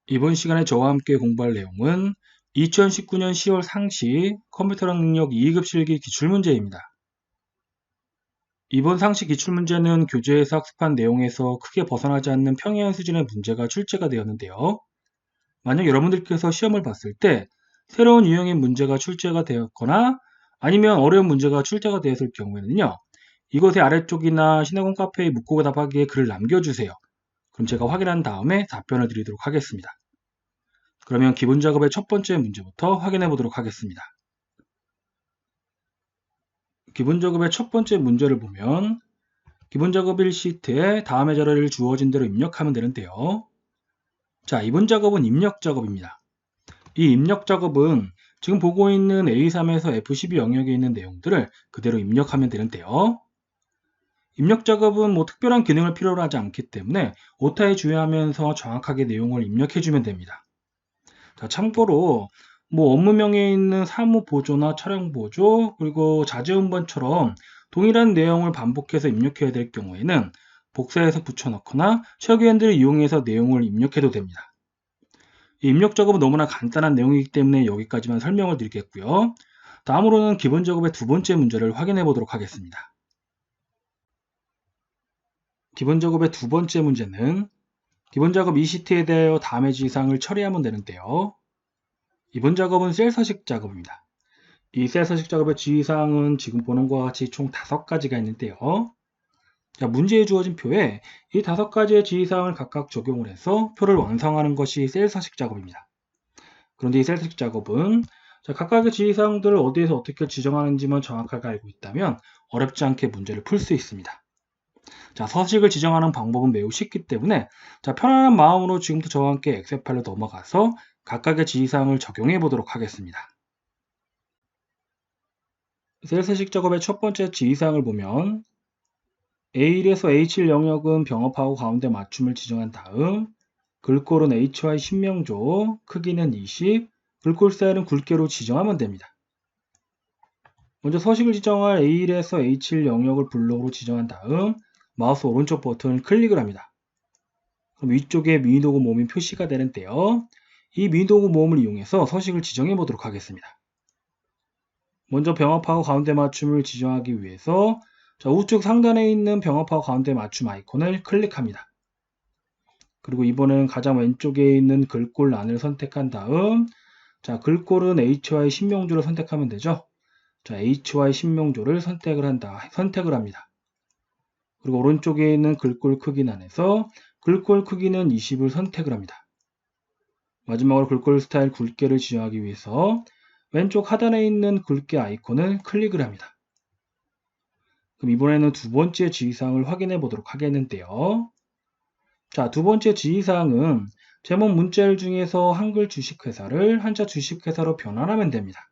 이번 시간에 저와 함께 공부할 내용은 2019년 10월 상시 컴퓨터랑 능력 2급 실기 기출문제입니다. 이번 상시 기출문제는 교재에서 학습한 내용에서 크게 벗어나지 않는 평이한 수준의 문제가 출제가 되었는데요. 만약 여러분들께서 시험을 봤을 때 새로운 유형의 문제가 출제가 되었거나 아니면 어려운 문제가 출제가 되었을 경우에는요. 이것의 아래쪽이나 시나곤 카페에 묻고 답하기에 글을 남겨주세요. 그럼 제가 확인한 다음에 답변을 드리도록 하겠습니다. 그러면 기본 작업의 첫 번째 문제부터 확인해 보도록 하겠습니다. 기본 작업의 첫 번째 문제를 보면 기본 작업 1시트에 다음의 자료를 주어진 대로 입력하면 되는데요. 자, 이번 작업은 입력 작업입니다. 이 입력 작업은 지금 보고 있는 A3에서 F12 영역에 있는 내용들을 그대로 입력하면 되는데요. 입력 작업은 특별한 기능을 필요로 하지 않기 때문에 오타에 주의하면서 정확하게 내용을 입력해주면 됩니다. 자, 참고로 업무명에 있는 사무보조나 촬영보조 그리고 자재운반처럼 동일한 내용을 반복해서 입력해야 될 경우에는 복사해서 붙여넣거나 체크엔드를 이용해서 내용을 입력해도 됩니다. 이 입력 작업은 너무나 간단한 내용이기 때문에 여기까지만 설명을 드리겠고요. 다음으로는 기본 작업의 두 번째 문제를 확인해 보도록 하겠습니다. 기본 작업의 두 번째 문제는 기본 작업 ECT에 대하여 다음의 지시사항을 처리하면 되는데요. 이번 작업은 셀 서식 작업입니다. 이 셀 서식 작업의 지시사항은 지금 보는 것과 같이 총 5가지가 있는데요. 자, 문제에 주어진 표에 이 5가지의 지시사항을 각각 적용을 해서 표를 완성하는 것이 셀 서식 작업입니다. 그런데 이 셀 서식 작업은 각각의 지시사항들을 어디에서 어떻게 지정하는지만 정확하게 알고 있다면 어렵지 않게 문제를 풀 수 있습니다. 자, 서식을 지정하는 방법은 매우 쉽기 때문에 편안한 마음으로 지금부터 저와 함께 엑셀 파일로 넘어가서 각각의 지시사항을 적용해 보도록 하겠습니다. 셀 서식 작업의 첫 번째 지시사항을 보면 A1에서 A7 영역은 병합하고 가운데 맞춤을 지정한 다음 글꼴은 HY 신명조, 크기는 20, 글꼴 스타일은 굵게로 지정하면 됩니다. 먼저 서식을 지정할 A1에서 A7 영역을 블록으로 지정한 다음 마우스 오른쪽 버튼을 클릭을 합니다. 그럼 위쪽에 미니 도구 모음이 표시가 되는데요. 이 미니 도구 모음을 이용해서 서식을 지정해 보도록 하겠습니다. 먼저 병합하고 가운데 맞춤을 지정하기 위해서 우측 상단에 있는 병합하고 가운데 맞춤 아이콘을 클릭합니다. 그리고 이번에는 가장 왼쪽에 있는 글꼴란을 선택한 다음 글꼴은 HY 신명조를 선택하면 되죠. HY 신명조를 선택을 합니다. 그리고 오른쪽에 있는 글꼴 크기란에서 글꼴 크기는 20을 선택을 합니다. 마지막으로 글꼴 스타일 굵게를 지정하기 위해서 왼쪽 하단에 있는 굵게 아이콘을 클릭을 합니다. 그럼 이번에는 두 번째 지시사항을 확인해 보도록 하겠는데요. 자, 두 번째 지시사항은 제목 문자열 중에서 한글 주식회사를 한자 주식회사로 변환하면 됩니다.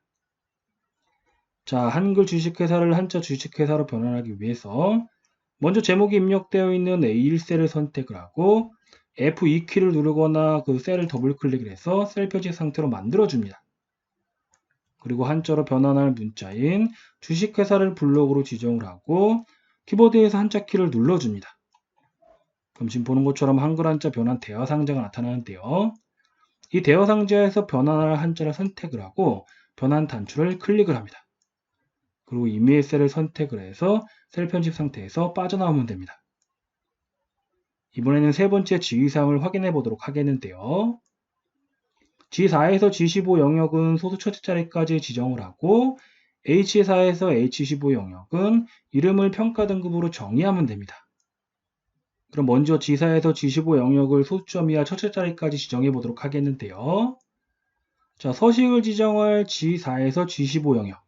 자, 한글 주식회사를 한자 주식회사로 변환하기 위해서 먼저 제목이 입력되어 있는 A1셀을 선택을 하고 F2키를 누르거나 그 셀을 더블 클릭을 해서 셀 표지 상태로 만들어줍니다. 그리고 한자로 변환할 문자인 주식회사를 블록으로 지정을 하고 키보드에서 한자 키를 눌러줍니다. 그럼 지금 보는 것처럼 한글 한자 변환 대화 상자가 나타나는데요. 이 대화 상자에서 변환할 한자를 선택을 하고 변환 단추를 클릭을 합니다. 그리고 임의의 셀을 선택을 해서 셀 편집 상태에서 빠져나오면 됩니다. 이번에는 세 번째 지시사항을 확인해 보도록 하겠는데요. G4에서 G15 영역은 소수 첫째 자리까지 지정을 하고 H4에서 H15 영역은 이름을 평가 등급으로 정의하면 됩니다. 그럼 먼저 G4에서 G15 영역을 소수점 이하 첫째 자리까지 지정해 보도록 하겠는데요. 자, 서식을 지정할 G4에서 G15 영역,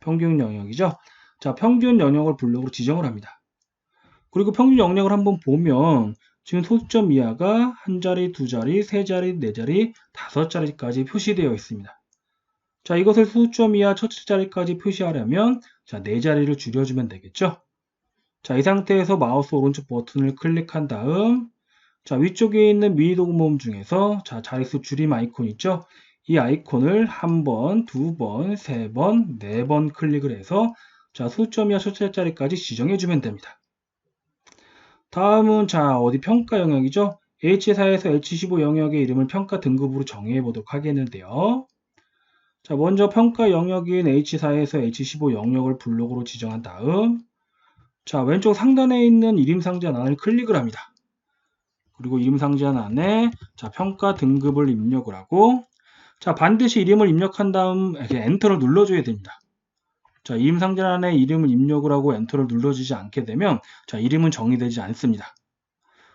평균 영역이죠. 자, 평균 영역을 블록으로 지정을 합니다. 그리고 평균 영역을 한번 보면 지금 소수점 이하가 한 자리, 두 자리, 세 자리, 네 자리, 다섯 자리까지 표시되어 있습니다. 자, 이것을 소수점 이하 첫째 자리까지 표시하려면 네 자리를 줄여주면 되겠죠. 자, 이 상태에서 마우스 오른쪽 버튼을 클릭한 다음 위쪽에 있는 미니 도구 모음 중에서 자릿수 줄임 아이콘 있죠. 이 아이콘을 한 번, 두 번, 세 번, 네 번 클릭을 해서 소수점 이하 첫째 자리까지 지정해 주면 됩니다. 다음은 어디 평가 영역이죠. H4에서 H15 영역의 이름을 평가 등급으로 정의해 보도록 하겠는데요. 자, 먼저 평가 영역인 H4에서 H15 영역을 블록으로 지정한 다음, 자, 왼쪽 상단에 있는 이름상자란을 클릭을 합니다. 그리고 이름상자란에 자, 평가 등급을 입력을 하고, 자, 반드시 이름을 입력한 다음 엔터를 눌러줘야 됩니다. 자, 이름상자란에 이름을 입력을 하고 엔터를 눌러주지 않게 되면 자, 이름은 정의되지 않습니다.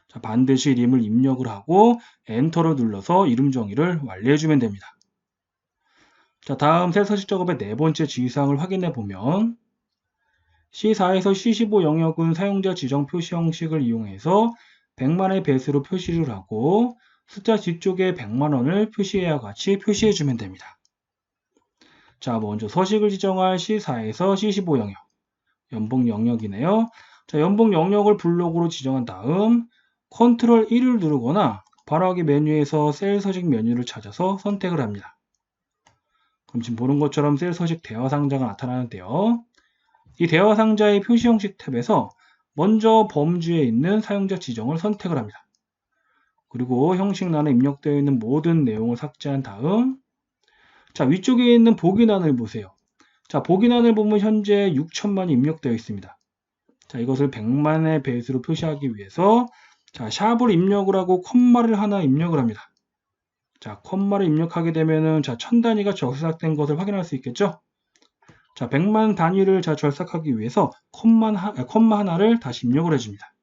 자, 반드시 이름을 입력을 하고 엔터를 눌러서 이름 정의를 완료해주면 됩니다. 자, 다음 셀 서식 작업의 네 번째 지시사항을 확인해 보면 C4에서 C15 영역은 사용자 지정 표시 형식을 이용해서 100만의 배수로 표시를 하고 숫자 뒤쪽에 100만원을 표시해야 같이 표시해주면 됩니다. 자, 먼저 서식을 지정할 C4에서 C15 영역, 연봉 영역이네요. 자, 연봉 영역을 블록으로 지정한 다음 컨트롤 1을 누르거나 바로하기 메뉴에서 셀 서식 메뉴를 찾아서 선택을 합니다. 그럼 지금 보는 것처럼 셀 서식 대화 상자가 나타나는데요. 이 대화 상자의 표시 형식 탭에서 먼저 범주에 있는 사용자 지정을 선택을 합니다. 그리고 형식란에 입력되어 있는 모든 내용을 삭제한 다음 자, 위쪽에 있는 보기란을 보세요. 자, 보기란을 보면 현재 6천만이 입력되어 있습니다. 자, 이것을 100만의 배수로 표시하기 위해서 자, 샵을 입력을 하고 콤마를 하나 입력을 합니다. 자, 콤마를 입력하게 되면은 자, 1000단위가 절삭된 것을 확인할 수 있겠죠? 자, 100만 단위를 자, 절삭하기 위해서 콤마 하나를 다시 입력을 해줍니다.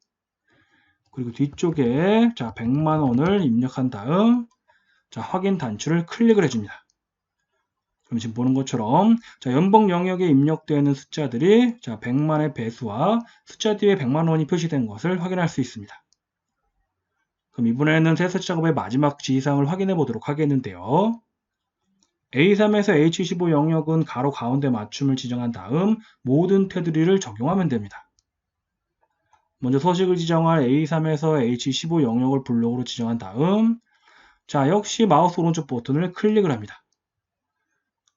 그리고 뒤쪽에 자, 100만 원을 입력한 다음 자, 확인 단추를 클릭을 해줍니다. 그럼 지금 보는 것처럼 자, 연봉 영역에 입력되어 있는 숫자들이 자, 100만의 배수와 숫자 뒤에 100만 원이 표시된 것을 확인할 수 있습니다. 그럼 이번에는 셀 서식 작업의 마지막 지시사항을 확인해 보도록 하겠는데요. A3에서 H15 영역은 가로 가운데 맞춤을 지정한 다음 모든 테두리를 적용하면 됩니다. 먼저 서식을 지정할 A3에서 H15 영역을 블록으로 지정한 다음 자, 역시 마우스 오른쪽 버튼을 클릭을 합니다.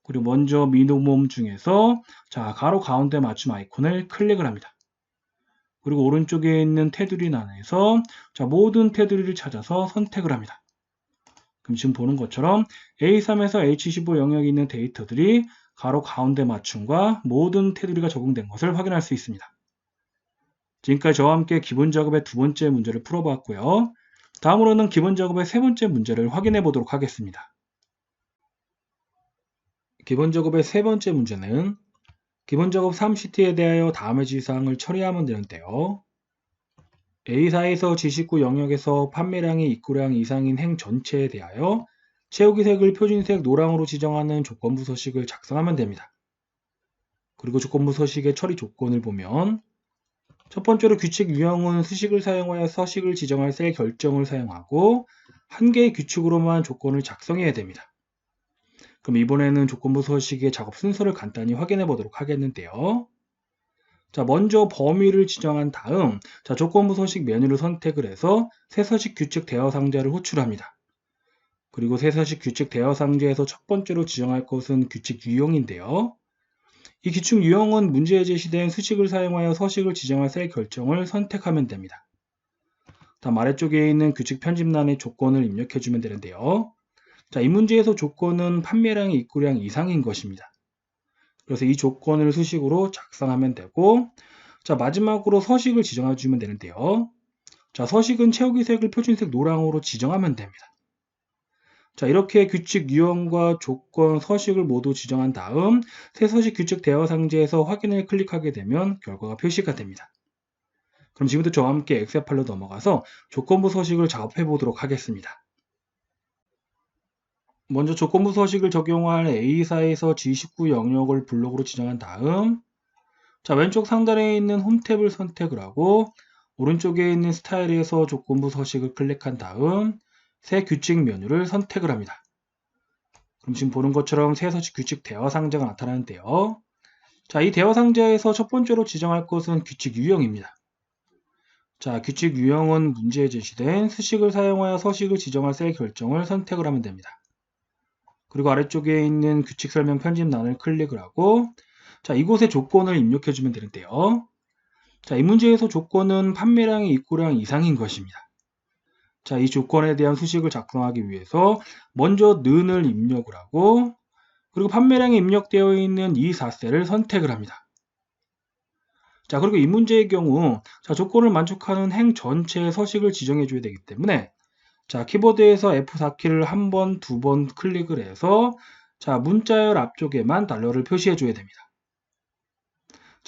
그리고 먼저 미노멈 중에서 자, 가로 가운데 맞춤 아이콘을 클릭을 합니다. 그리고 오른쪽에 있는 테두리란에서 자, 모든 테두리를 찾아서 선택을 합니다. 그럼 지금 보는 것처럼 A3에서 H15 영역에 있는 데이터들이 가로 가운데 맞춤과 모든 테두리가 적용된 것을 확인할 수 있습니다. 지금까지 저와 함께 기본 작업의 두 번째 문제를 풀어봤고요. 다음으로는 기본 작업의 세 번째 문제를 확인해 보도록 하겠습니다. 기본 작업의 세 번째 문제는 기본 작업 3시트에 대하여 다음의 지시사항을 처리하면 되는데요. A4에서 G19 영역에서 판매량이 입고량 이상인 행 전체에 대하여 채우기 색을 표준색 노랑으로 지정하는 조건부 서식을 작성하면 됩니다. 그리고 조건부 서식의 처리 조건을 보면 첫 번째로 규칙 유형은 수식을 사용하여 서식을 지정할 셀 결정을 사용하고 한 개의 규칙으로만 조건을 작성해야 됩니다. 그럼 이번에는 조건부 서식의 작업 순서를 간단히 확인해 보도록 하겠는데요. 자, 먼저 범위를 지정한 다음 자, 조건부 서식 메뉴를 선택을 해서 새 서식 규칙 대화 상자를 호출합니다. 그리고 새 서식 규칙 대화 상자에서 첫 번째로 지정할 것은 규칙 유형인데요. 이 규칙 유형은 문제에 제시된 수식을 사용하여 서식을 지정할 셀 결정을 선택하면 됩니다. 다음 아래쪽에 있는 규칙 편집란에 조건을 입력해 주면 되는데요. 자, 이 문제에서 조건은 판매량이 입고량 이상인 것입니다. 그래서 이 조건을 수식으로 작성하면 되고 자, 마지막으로 서식을 지정해 주면 되는데요. 자, 서식은 채우기 색을 표준색 노랑으로 지정하면 됩니다. 자, 이렇게 규칙 유형과 조건, 서식을 모두 지정한 다음 새 서식 규칙 대화 상자에서 확인을 클릭하게 되면 결과가 표시가 됩니다. 그럼 지금부터 저와 함께 엑셀 파일로 넘어가서 조건부 서식을 작업해 보도록 하겠습니다. 먼저 조건부 서식을 적용할 A4에서 G19 영역을 블록으로 지정한 다음 자, 왼쪽 상단에 있는 홈 탭을 선택을 하고 오른쪽에 있는 스타일에서 조건부 서식을 클릭한 다음 새 규칙 메뉴를 선택을 합니다. 그럼 지금 보는 것처럼 새 서식 규칙 대화 상자가 나타나는데요. 자, 이 대화 상자에서 첫 번째로 지정할 것은 규칙 유형입니다. 자, 규칙 유형은 문제에 제시된 수식을 사용하여 서식을 지정할 셀 결정을 선택을 하면 됩니다. 그리고 아래쪽에 있는 규칙 설명 편집란을 클릭을 하고 자, 이곳에 조건을 입력해 주면 되는데요. 자, 이 문제에서 조건은 판매량이 입고량 이상인 것입니다. 자, 이 조건에 대한 수식을 작성하기 위해서 먼저 는을 입력을 하고 그리고 판매량이 입력되어 있는 이 4셀을 선택을 합니다. 자, 그리고 이 문제의 경우 자, 조건을 만족하는 행 전체의 서식을 지정해 줘야 되기 때문에 자, 키보드에서 F4키를 한 번, 두 번 클릭을 해서 자, 문자열 앞쪽에만 달러를 표시해 줘야 됩니다.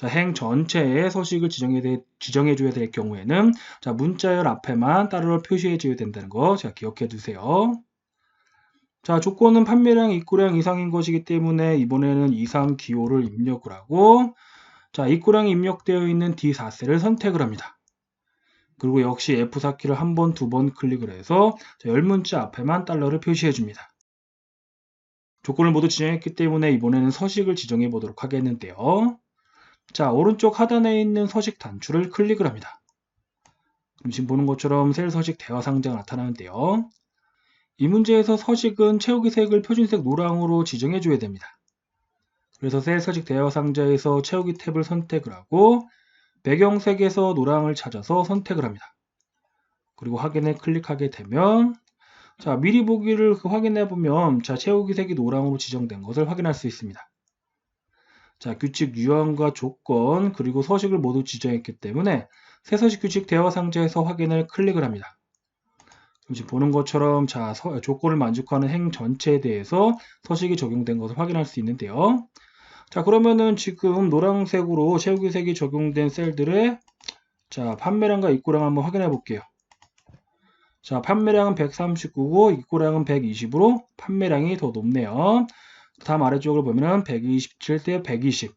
자, 행 전체의 서식을 지정해 줘야 될 경우에는 자, 문자열 앞에만 달러를 표시해 줘야 된다는 거 자, 기억해 두세요. 자, 조건은 판매량 입고량 이상인 것이기 때문에 이번에는 이상 기호를 입력을 하고 자, 입고량이 입력되어 있는 D4셀을 선택을 합니다. 그리고 역시 F4키를 한 번, 두 번 클릭을 해서 자, 열문자 앞에만 달러를 표시해 줍니다. 조건을 모두 지정했기 때문에 이번에는 서식을 지정해 보도록 하겠는데요. 자, 오른쪽 하단에 있는 서식 단추를 클릭을 합니다. 그럼 지금 보는 것처럼 셀 서식 대화 상자가 나타나는데요. 이 문제에서 서식은 채우기 색을 표준색 노랑으로 지정해 줘야 됩니다. 그래서 셀 서식 대화 상자에서 채우기 탭을 선택을 하고 배경색에서 노랑을 찾아서 선택을 합니다. 그리고 확인을 클릭하게 되면 자, 미리 보기를 확인해 보면 자, 채우기 색이 노랑으로 지정된 것을 확인할 수 있습니다. 자, 규칙 유형과 조건 그리고 서식을 모두 지정했기 때문에 새 서식 규칙 대화 상자에서 확인을 클릭을 합니다. 지금 보는 것처럼 자, 조건을 만족하는 행 전체에 대해서 서식이 적용된 것을 확인할 수 있는데요. 자, 그러면은 지금 노란색으로 채우기 색이 적용된 셀들의 자, 판매량과 입고량 한번 확인해 볼게요. 자, 판매량은 139고 입고량은 120으로 판매량이 더 높네요. 다음 아래쪽을 보면은 127대 120,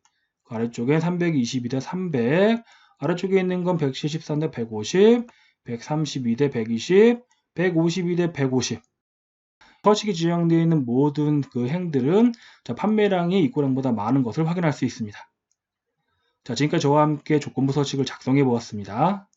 아래쪽엔 322대 300, 아래쪽에 있는 건 173대 150, 132대 120, 152대 150. 서식이 지정되어 있는 모든 그 행들은 자, 판매량이 입고량보다 많은 것을 확인할 수 있습니다. 자, 지금까지 저와 함께 조건부 서식을 작성해 보았습니다.